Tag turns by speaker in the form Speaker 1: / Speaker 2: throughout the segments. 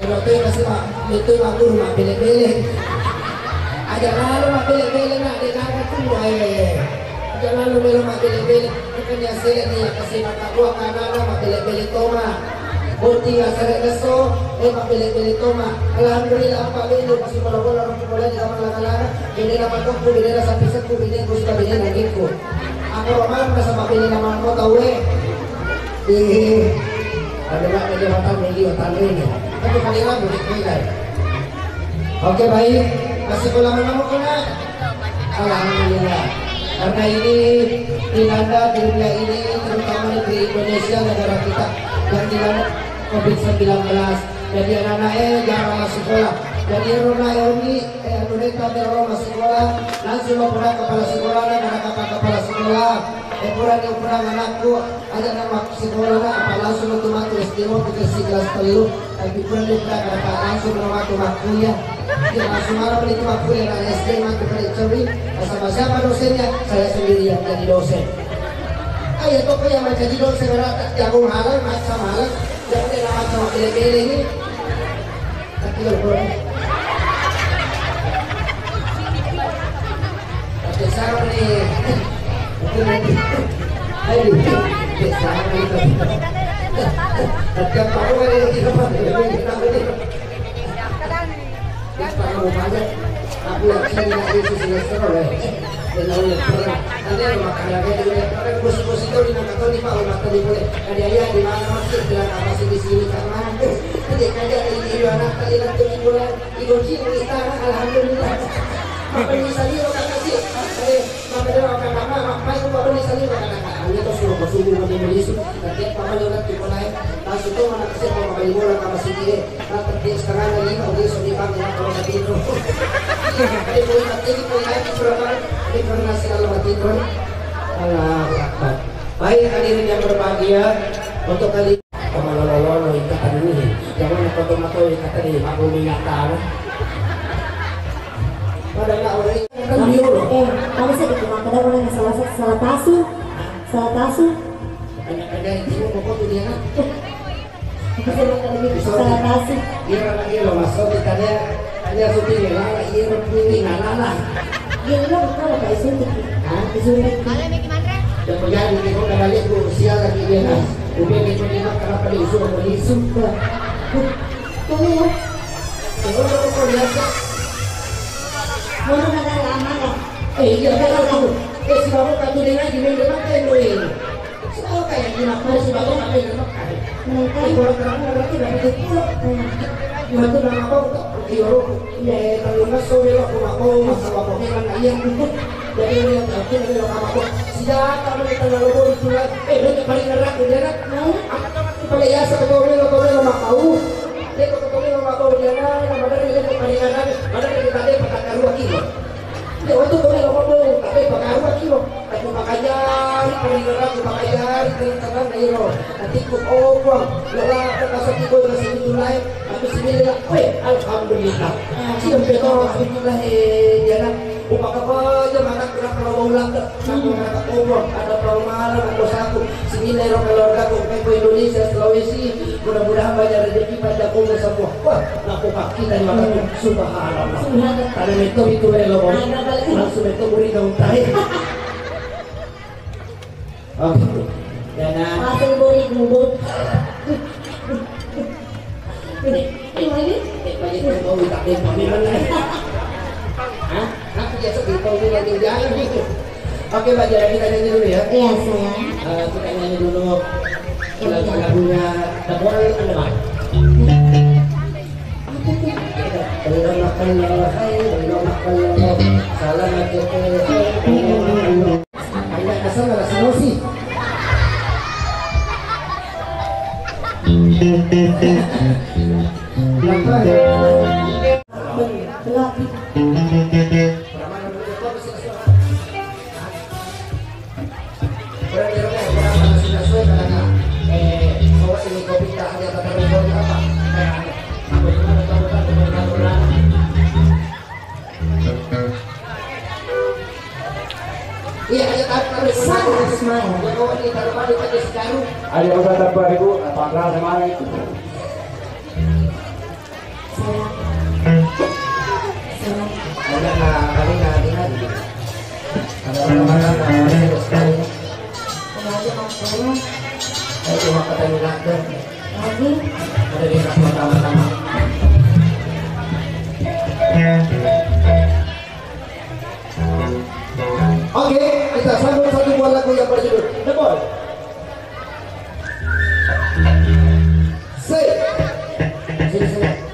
Speaker 1: Kalau tu kasi itu aku rumah bele-bele. Aja lalu mak bele-bele nak dengar tu eh. Aja lalu melo mak bele-bele. Bukan ya saya ni kasi mata gua kana mak bele-bele toma. Boti asal keso mak bele-bele toma. Alhamdulillah apa ini masih bola-bola bola di kamar lala. Ini dapat aku bele sampai satu bele aku sudah bele lagi ku. Aku malam sama bele nama kau tahu ada nak kerja hotel beli hotel ini. Tapi kali lah boleh pilih. Oke baik, masih pulang mana kena? Alhamdulillah. Karena ini dilanda di dunia ini, terutama di Indonesia negara kita yang dilanda COVID-19. Jadi anak-anaknya jarang masuk sekolah. Jadi Rona ini, Rona Bero masuk sekolah. Langsung pulang kepala sekolah dan kepala sekolah. Kurang anakku ada nama sekolah apa langsung otomatis dia mau dikasih kelas telu tapi kurang dia kata langsung nama ya dia langsung marah beli tuaku yang ada SD mati pada curi sama siapa dosennya saya sendiri yang jadi dosen ayo toko yang jadi dosen berata jagung halal macam halal jangan dia nama sama gele-gele ini tapi kurang tapi sekarang nih ayo setiap tahun ada yang kita pakai aku yang saya itu semester oleh dan oleh pernah ada yang makan lagi ada kursi-kursi itu di mana kau di pak rumah tadi boleh ada ayah di mana masih bilang apa sih di sini karena jadi kerja di ibu anak tadi nanti di bulan di kunci kita alhamdulillah apa yang saya orang kasih ada orang nama apa itu baru disali orang itu suruh bersubuh dengan Yesus setiap tahun juga kita naik langsung itu mana kasih kalau kembali bola sama si dia nanti sekarang lagi kalau dia sudah dipanggil kalau mati itu ada boleh mati itu naik berapa ini karena segala mati itu Allah Akbar baik hadirin yang berbahagia untuk kali kamalololo ikatan ini jangan foto-foto ikatan ini aku minyak pada nggak orang
Speaker 2: ada sedikit kadang orang yang salah tasu
Speaker 1: ada itu pokok tuh dia kan
Speaker 2: salah tasu
Speaker 1: dia lagi lo masuk ditanya tanya syuting lah ini berpilih nana
Speaker 2: dia lo bukan apa isuntik isuntik
Speaker 1: dan menjadi di kota balik usia lagi dia kan udah gitu dia kenapa diusul berisu
Speaker 2: tuh ya
Speaker 1: kalau kau biasa
Speaker 2: mau ada amanah
Speaker 1: iya kalau kamu si bapak katu dengan di meja makan lo ini si bapak kayak kenapa si bapak kayak kenapa kalau kamu berarti dapat itu cuma tuh nama kau kiro ya kalau mas sore lo aku masa bapaknya kan ayam jadi yang terakhir dari lo kamu siapa kamu kita lalu baru pulang lo paling ngerak dia nak paling ya sebetulnya lo mau dia ketemu lo mau dia nama dari dia paling ngerak ada kita ada pakai dua kilo dia waktu kau lo mau tapi pakai dua kilo aku pakai jari paling ngerak aku pakai jari paling tenang dari lo nanti aku bang lo lah aku kasih kau dengan sini mulai aku sini lah alhamdulillah siapa betul alhamdulillah dia nak upah aja makan berapa lo mau ulang aku kata bang ada pulau malam ada satu sini lo keluarga aku ke Indonesia Sulawesi mudah-mudahan banyak rezeki pada aku semua wah aku pakai dari makan subhanallah karena itu lo mau langsung itu beri kau tahu oh jangan
Speaker 2: langsung beri gubuk ini
Speaker 1: banyak yang mau tak ada pamilan hah? Aku biasa di tahun lagi jalan gitu. Oke Mbak Jara kita nyanyi dulu ya.
Speaker 2: iya sayang
Speaker 1: Kita nyanyi dulu lagunya Dabora ada Mbak. Belum makan salam ada asal ada emosi.
Speaker 3: Ayo kita 2000 apakah semangat
Speaker 1: kali lagi. Ada orang sekali.
Speaker 2: Lagi maksudnya
Speaker 1: Saya cuma ketemu lagi.
Speaker 2: lagi.
Speaker 1: Ada di pertama-tama. Oke, kita sambung satu buah lagu yang berjudul The Boy. Say. Sini, sini.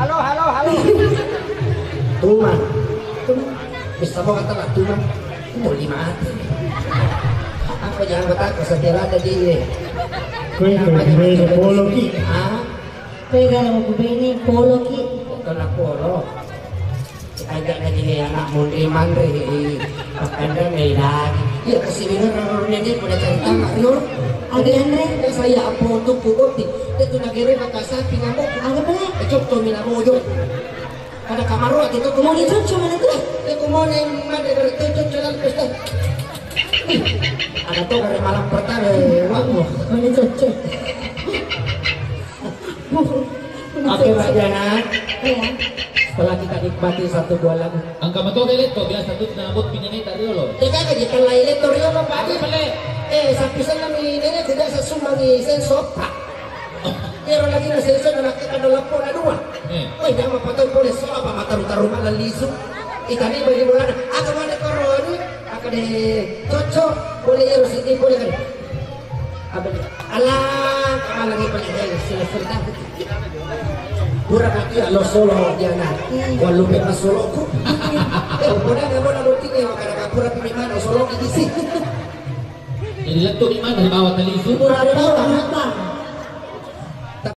Speaker 1: Halo. Tuman. Bisa mo kata lah tuman. Muli mati. Apa jangan bertakwa setelah ada di
Speaker 3: Bene polo ki.
Speaker 2: Pega mo bene polo ki.
Speaker 1: Bukan polo. Agak lagi nih anak mundri mandri. Anda medan. Ya kasih bener ini pada cerita mak nur.
Speaker 2: Agak Andre.
Speaker 1: Saya upload tuh bukti. Itu nagere bakasan pinambo.
Speaker 2: Agak pala.
Speaker 1: Ecok tuh minamojo. Kada kamaro at ito
Speaker 2: Mau dicocok cuma itu.
Speaker 1: Kumone mande dari tujuh jalan pesta. Ada tuh dari malam pertama wang mo.
Speaker 2: Mau dicocok.
Speaker 1: Oke Mbak Jana.
Speaker 2: Iya.
Speaker 1: telah kita nikmati 1-2 lagu.
Speaker 4: Ang kamatuga ito, biasa tuh nabot pinanay tadi lo.
Speaker 1: Teka ka kita lain ito rin mo pa.
Speaker 4: Apa pala?
Speaker 1: Sa pisan namin nene tidak sa sumangi sensor pa. Pero lagi na sensor na nakikadala po na duwa. Oy, di mapatay po na so apa mataru-taru malaliso. Itani bagi bola. Ako man ko ron. Ako de tocho boleh yero sini boleh kan. Abad. Alah, kamu lagi pakai sila serta. Pura kaki lo solo dia na. Walau memang solo ko. Pura na mo na luting eh makana pura piniman solo di sini.
Speaker 4: Jadi leto di mana di bawah tali itu?
Speaker 1: Pura ada tahu tak?